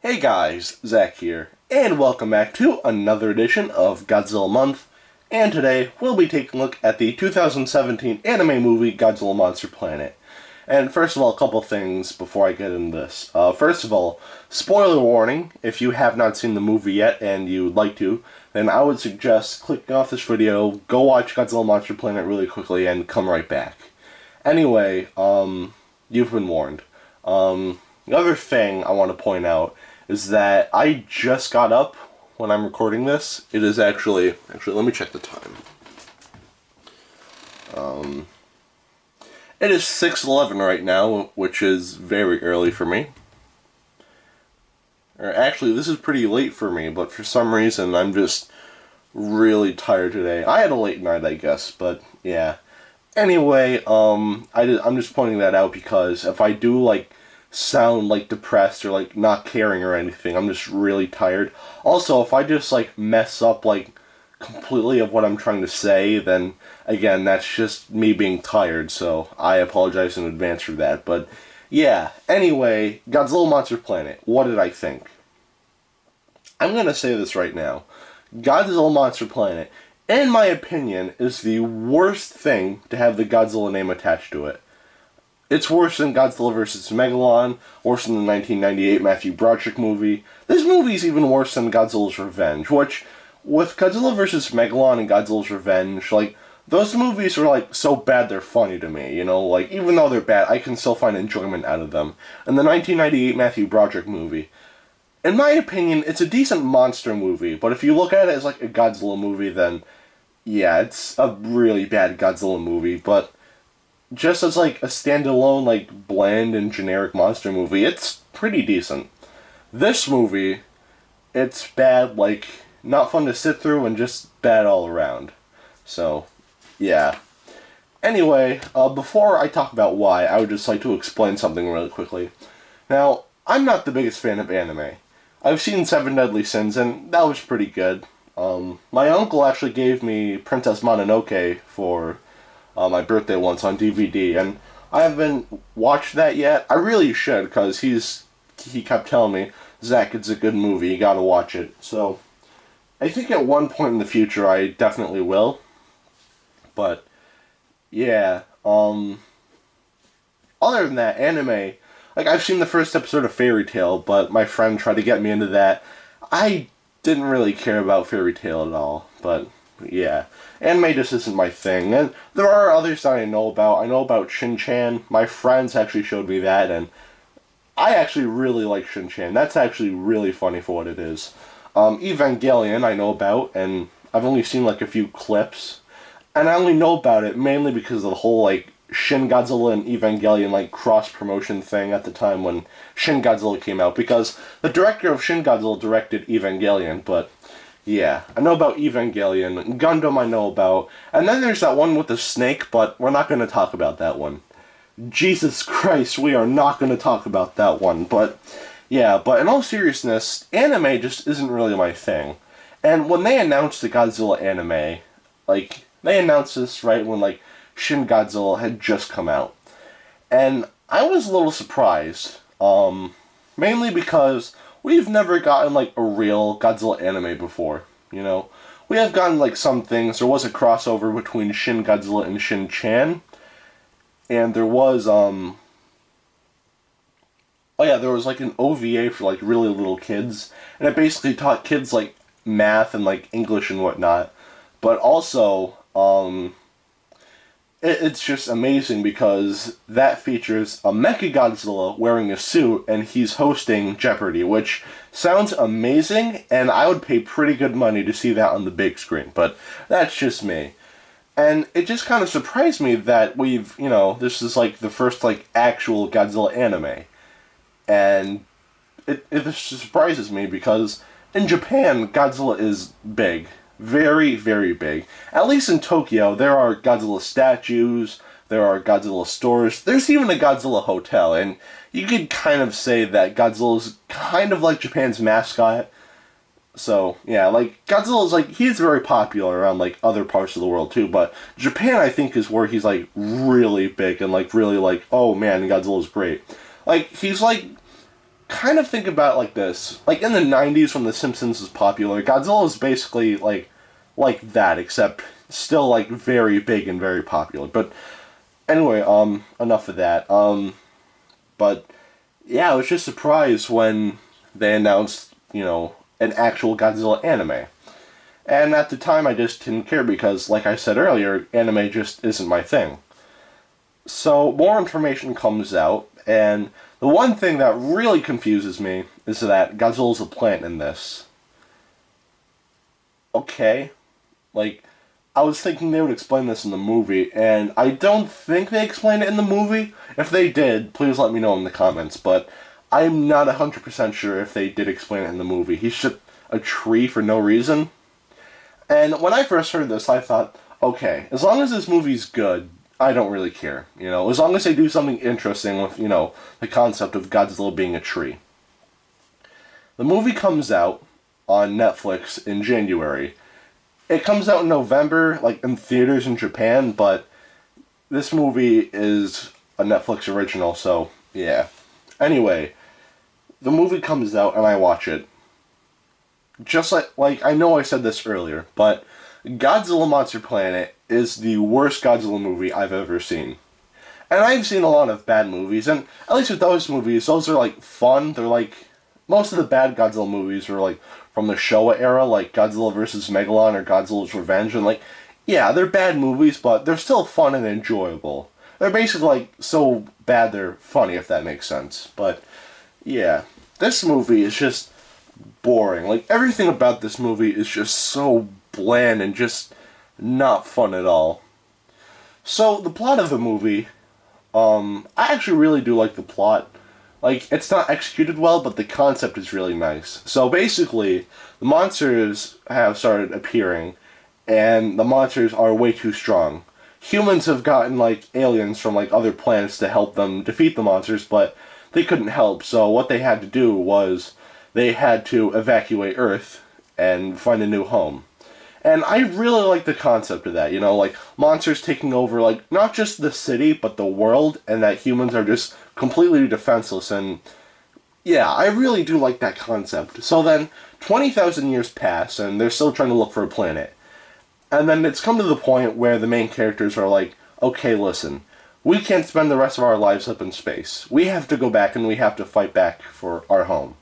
Hey guys, Zach here, and welcome back to another edition of Godzilla Month, and today we'll be taking a look at the 2017 anime movie Godzilla Monster Planet. And first of all, a couple things before I get into this. First of all, spoiler warning, if you have not seen the movie yet and you'd like to, then I would suggest clicking off this video, go watch Godzilla Monster Planet really quickly, and come right back. Anyway, you've been warned. The other thing I want to point out is that I just got up when I'm recording this. It is actually let me check the time. It is 6:11 right now, which is very early for me. Or actually, this is pretty late for me, but for some reason I'm just really tired today. I had a late night, I guess, but yeah. Anyway, I'm just pointing that out because if I do sound depressed or not caring or anything, I'm just really tired. Also, if I just mess up completely of what I'm trying to say, then again, that's just me being tired, so I apologize in advance for that. But yeah, anyway, Godzilla Monster Planet, what did I think? I'm gonna say this right now. Godzilla Monster Planet, in my opinion, is the worst thing to have the Godzilla name attached to it. It's worse than Godzilla vs. Megalon, worse than the 1998 Matthew Broderick movie. This movie's even worse than Godzilla's Revenge, which, with Godzilla vs. Megalon and Godzilla's Revenge, those movies are, so bad they're funny to me, you know? Even though they're bad, I can still find enjoyment out of them. And the 1998 Matthew Broderick movie, in my opinion, it's a decent monster movie, but if you look at it as, a Godzilla movie, then, yeah, it's a really bad Godzilla movie, but just as, a standalone, bland and generic monster movie, it's pretty decent. This movie, it's bad, not fun to sit through, and just bad all around. So, yeah. Anyway, before I talk about why, I would just like to explain something really quickly. Now, I'm not the biggest fan of anime. I've seen Seven Deadly Sins, and that was pretty good. My uncle actually gave me Princess Mononoke for my birthday once on DVD, and I haven't watched that yet. I really should, because he kept telling me, Zach, it's a good movie, you gotta watch it. So, I think at one point in the future I definitely will. But, yeah, other than that, anime, I've seen the first episode of Fairy Tail, but my friend tried to get me into that. I didn't really care about Fairy Tail at all, but yeah, anime just isn't my thing. And there are others that I know about. I know about Shin-Chan. My friends actually showed me that, and I actually really like Shin-Chan. That's actually really funny for what it is. Evangelion I know about, and I've only seen a few clips. And I only know about it mainly because of the whole Shin Godzilla and Evangelion cross-promotion thing at the time when Shin Godzilla came out. Because the director of Shin Godzilla directed Evangelion, but yeah, I know about Evangelion. Gundam I know about. And then there's that one with the snake, but we're not going to talk about that one. Jesus Christ, we are not going to talk about that one. But yeah, but in all seriousness, anime just isn't really my thing. And when they announced the Godzilla anime, they announced this right when Shin Godzilla had just come out. And I was a little surprised, mainly because we've never gotten, a real Godzilla anime before, you know? We have gotten, some things. There was a crossover between Shin Godzilla and Shin-Chan. And there was, oh yeah, there was, an OVA for, really little kids. And it basically taught kids, math and, English and whatnot. But also, it's just amazing because that features a Mechagodzilla wearing a suit and he's hosting Jeopardy, which sounds amazing, and I would pay pretty good money to see that on the big screen, but that's just me. And it just kind of surprised me that we've, this is the first actual Godzilla anime. And it just surprises me because in Japan, Godzilla is big. Very, very big. At least in Tokyo, there are Godzilla statues, there are Godzilla stores, there's even a Godzilla hotel, and you could kind of say that Godzilla is kind of like Japan's mascot. So, yeah, Godzilla's he's very popular around other parts of the world too, but Japan I think is where he's really big and really oh man, Godzilla's great. He's kind of think about it like this. Like, in the 90s when The Simpsons was popular, Godzilla was basically, like that, except still, like, very big and very popular. But, anyway, enough of that. But, yeah, I was just surprised when they announced, an actual Godzilla anime. And at the time, I just didn't care because, like I said earlier, anime just isn't my thing. So, more information comes out, and the one thing that really confuses me is that Godzilla's a plant in this. Okay. Like, I was thinking they would explain this in the movie, and I don't think they explained it in the movie. If they did, please let me know in the comments, but I'm not 100% sure if they did explain it in the movie. He's just a tree for no reason. And when I first heard this, I thought, okay, as long as this movie's good, I don't really care. As long as they do something interesting with, the concept of Godzilla being a tree. The movie comes out on Netflix in January. It comes out in November, like in theaters in Japan, but this movie is a Netflix original, so yeah. Anyway, the movie comes out and I watch it. Just like I know I said this earlier, but Godzilla Monster Planet is the worst Godzilla movie I've ever seen. And I've seen a lot of bad movies, and at least with those movies, those are like fun. They're like, most of the bad Godzilla movies are like from the Showa era, like Godzilla vs. Megalon or Godzilla's Revenge, and like, yeah, they're bad movies, but they're still fun and enjoyable. They're basically like so bad they're funny, if that makes sense. But yeah, this movie is just boring. Like, everything about this movie is just so bland and just not fun at all. So, the plot of the movie, I actually really do like the plot. Like, it's not executed well, but the concept is really nice. So, basically, the monsters have started appearing, and the monsters are way too strong. Humans have gotten, like, aliens from, like, other planets to help them defeat the monsters, but they couldn't help, so what they had to do was they had to evacuate Earth and find a new home. And I really like the concept of that, like monsters taking over, like, not just the city, but the world, and that humans are just completely defenseless, and yeah, I really do like that concept. So then, 20,000 years pass, and they're still trying to look for a planet. And then it's come to the point where the main characters are like, okay, listen, we can't spend the rest of our lives up in space. We have to go back and we have to fight back for our home.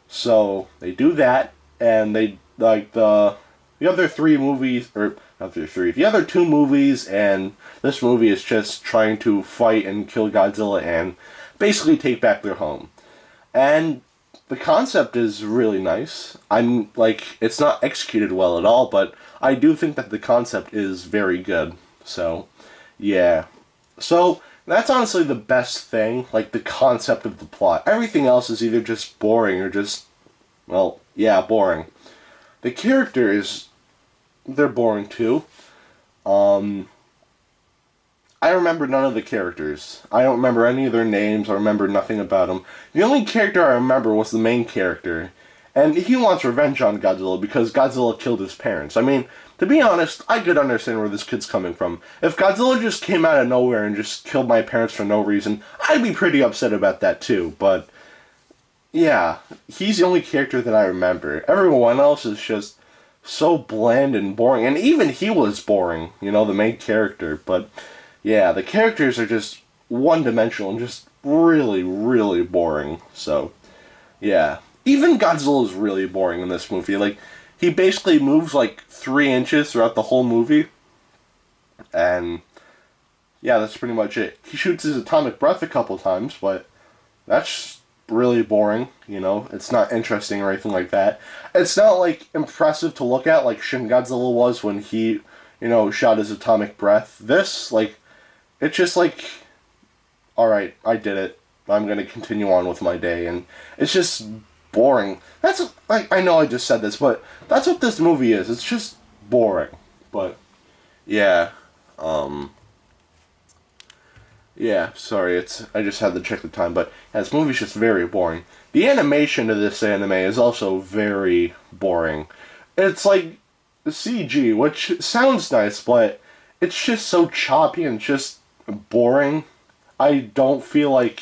So they do that, and they, like, the other three movies, or not the three, the other two movies, and this movie is just trying to fight and kill Godzilla and basically take back their home. And the concept is really nice. I'm, like, it's not executed well at all, but I do think that the concept is very good. So, yeah. So, that's honestly the best thing, like, the concept of the plot. Everything else is either just boring or just, well, yeah, boring. The characters, they're boring too. I remember none of the characters. I don't remember any of their names. I remember nothing about them. The only character I remember was the main character. And he wants revenge on Godzilla because Godzilla killed his parents. I mean, to be honest, I could understand where this kid's coming from. If Godzilla just came out of nowhere and just killed my parents for no reason, I'd be pretty upset about that too. But, yeah, he's the only character that I remember. Everyone else is just so bland and boring. And even he was boring, the main character. But, yeah, the characters are just one-dimensional and just really, really boring. So, yeah. Even Godzilla is really boring in this movie. Like, he basically moves like 3 inches throughout the whole movie. And, yeah, that's pretty much it. He shoots his atomic breath a couple times, but that's really boring, It's not interesting or anything like that. It's not, like, impressive to look at like Shin Godzilla was when he, shot his atomic breath. This, like, it's just like, alright, I did it. I'm gonna continue on with my day. And it's just boring. That's, like, I know I just said this, but that's what this movie is. It's just boring. But, yeah. Yeah, sorry, I just had to check the time, but yeah, this movie's just very boring. The animation of this anime is also very boring. It's like CG, which sounds nice, but it's just so choppy and just boring. I don't feel like,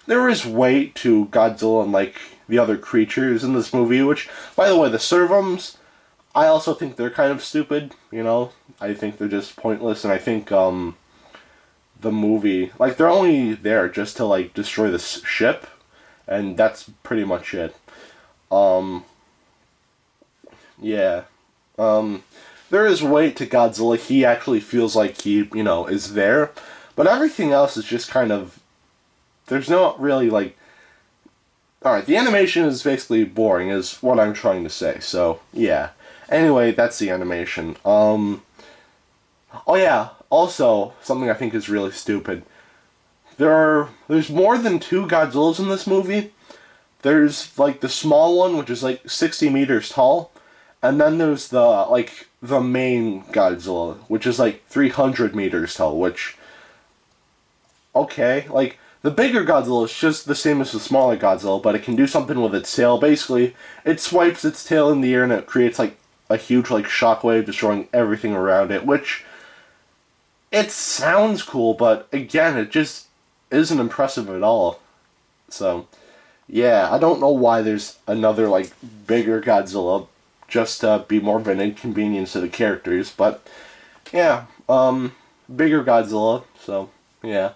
there is weight to Godzilla and, like, the other creatures in this movie, which, by the way, the servums, I also think they're kind of stupid, you know? I think they're just pointless, and I think, the movie, like, they're only there just to, like, destroy the ship, and that's pretty much it. Um, yeah. There is weight to Godzilla. He actually feels like he, you know, is there, but everything else is just kind of, there's no really, like, alright, the animation is basically boring, is what I'm trying to say, so, yeah. Anyway, that's the animation. Oh yeah, also, something I think is really stupid. There's more than two Godzillas in this movie. There's, like, the small one, which is, like, 60 meters tall, and then there's the main Godzilla, which is, like, 300 meters tall, which, okay, like, the bigger Godzilla is just the same as the smaller Godzilla, but it can do something with its tail. Basically, it swipes its tail in the air and it creates, like, a huge, like, shockwave destroying everything around it, which, it sounds cool, but, again, it just isn't impressive at all. So, yeah, I don't know why there's another, like, bigger Godzilla, just to be more of an inconvenience to the characters, but, yeah, bigger Godzilla, so, yeah.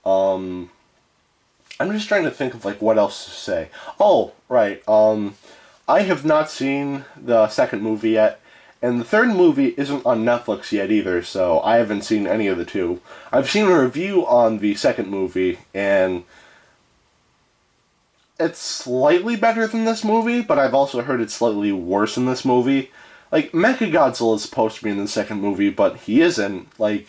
I'm just trying to think of, like, what else to say. Oh, right, I have not seen the second movie yet, and the third movie isn't on Netflix yet either, so I haven't seen any of the two. I've seen a review on the second movie, and it's slightly better than this movie, but I've also heard it's slightly worse than this movie. Like, Mechagodzilla is supposed to be in the second movie, but he isn't. Like,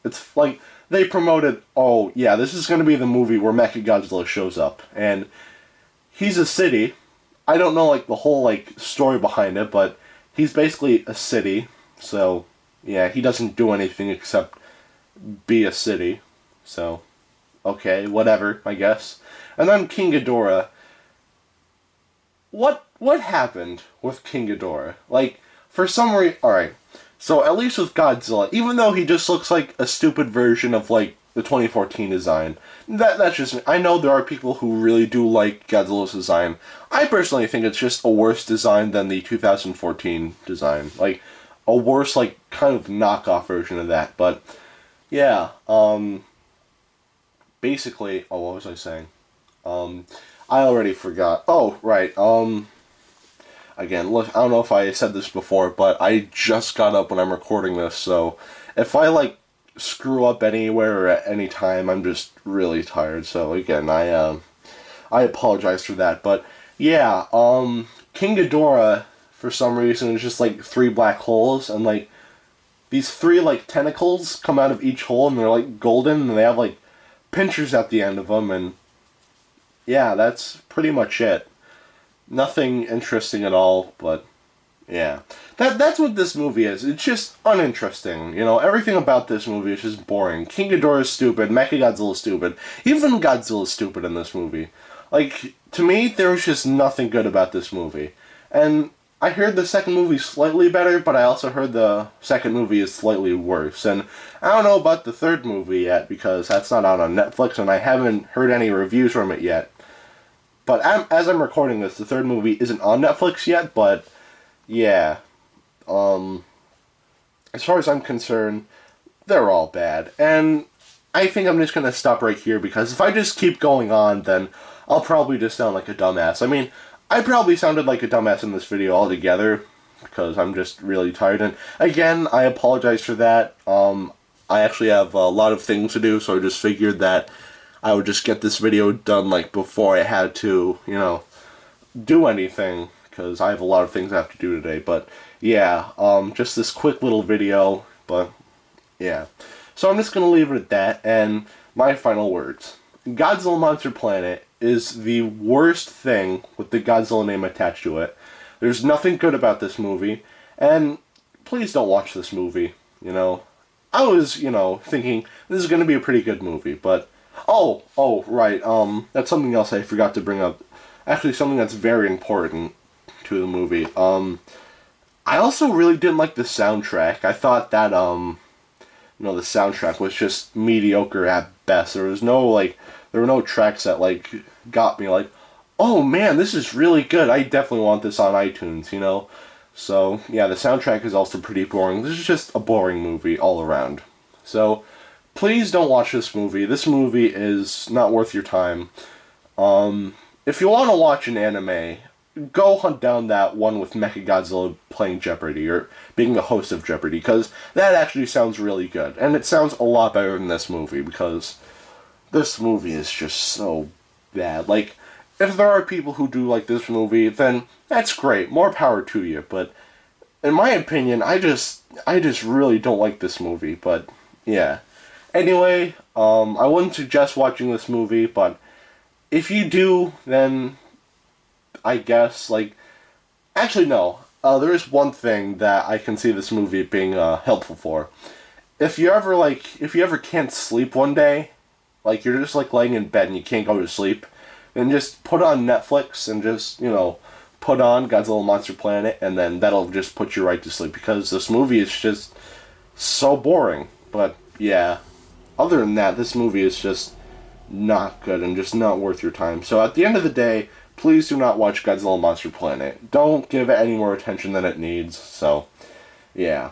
it's like, they promoted, oh, yeah, this is going to be the movie where Mechagodzilla shows up, and he's a city. I don't know, like, the whole, like, story behind it, but he's basically a city, so, yeah, he doesn't do anything except be a city, so, okay, whatever, I guess. And then King Ghidorah. What happened with King Ghidorah? Like, for some reason, alright, so at least with Godzilla, even though he just looks like a stupid version of, like, the 2014 design, that's just me. I know there are people who really do like Godzilla's design. I personally think it's just a worse design than the 2014 design. Like, a worse, like, kind of knockoff version of that, but, yeah, basically, oh, what was I saying? I already forgot. Oh, right, again, look, I don't know if I said this before, but I just got up when I'm recording this, so if I, like, screw up anywhere or at any time, I'm just really tired, so again, I apologize for that, but, yeah, King Ghidorah, for some reason, is just, like, three black holes, and, like, these three, like, tentacles come out of each hole, and they're, like, golden, and they have, like, pinchers at the end of them, and yeah, that's pretty much it. Nothing interesting at all, but yeah. That's what this movie is. It's just uninteresting. You know, everything about this movie is just boring. King Ghidorah is stupid, Mechagodzilla is stupid. Even Godzilla is stupid in this movie. Like, to me, there was just nothing good about this movie. And I heard the second movie slightly better, but I also heard the second movie is slightly worse. And I don't know about the third movie yet, because that's not out on Netflix, and I haven't heard any reviews from it yet. But as I'm recording this, the third movie isn't on Netflix yet, but yeah. As far as I'm concerned, they're all bad. And I think I'm just going to stop right here, because if I just keep going on, then I'll probably just sound like a dumbass. I mean, I probably sounded like a dumbass in this video altogether, because I'm just really tired. And again, I apologize for that. I actually have a lot of things to do, so I just figured that I would just get this video done, like, before I had to, you know, do anything, because I have a lot of things I have to do today, but, yeah, just this quick little video, but, yeah. So I'm just gonna leave it at that, and my final words. Godzilla Monster Planet is the worst thing with the Godzilla name attached to it. There's nothing good about this movie, and please don't watch this movie, you know. I was, you know, thinking this is gonna be a pretty good movie, but oh, right, that's something else I forgot to bring up. Actually, something that's very important to the movie. I also really didn't like the soundtrack. I thought that, you know, the soundtrack was just mediocre at best. There was no, like, there were no tracks that, like, got me, like, oh man, this is really good. I definitely want this on iTunes, you know? So, yeah, the soundtrack is also pretty boring. This is just a boring movie all around. So, please don't watch this movie. This movie is not worth your time. If you want to watch an anime, go hunt down that one with Mechagodzilla playing Jeopardy, or being the host of Jeopardy, because that actually sounds really good. And it sounds a lot better than this movie, because this movie is just so bad. Like, if there are people who do like this movie, then that's great. More power to you. But in my opinion, I just really don't like this movie. But yeah. Anyway, I wouldn't suggest watching this movie, but if you do, then I guess, like, actually no. There is one thing that I can see this movie being helpful for. If you ever can't sleep one day, like you're just like laying in bed and you can't go to sleep, then just put on Netflix and just, you know, put on Godzilla Monster Planet, and then that'll just put you right to sleep, because this movie is just so boring. But yeah, other than that, this movie is just not good and just not worth your time. So at the end of the day, please do not watch Godzilla Monster Planet. Don't give it any more attention than it needs. So yeah.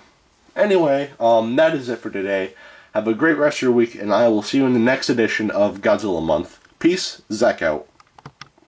Anyway, that is it for today. Have a great rest of your week, and I will see you in the next edition of Godzilla Month. Peace, Zach out.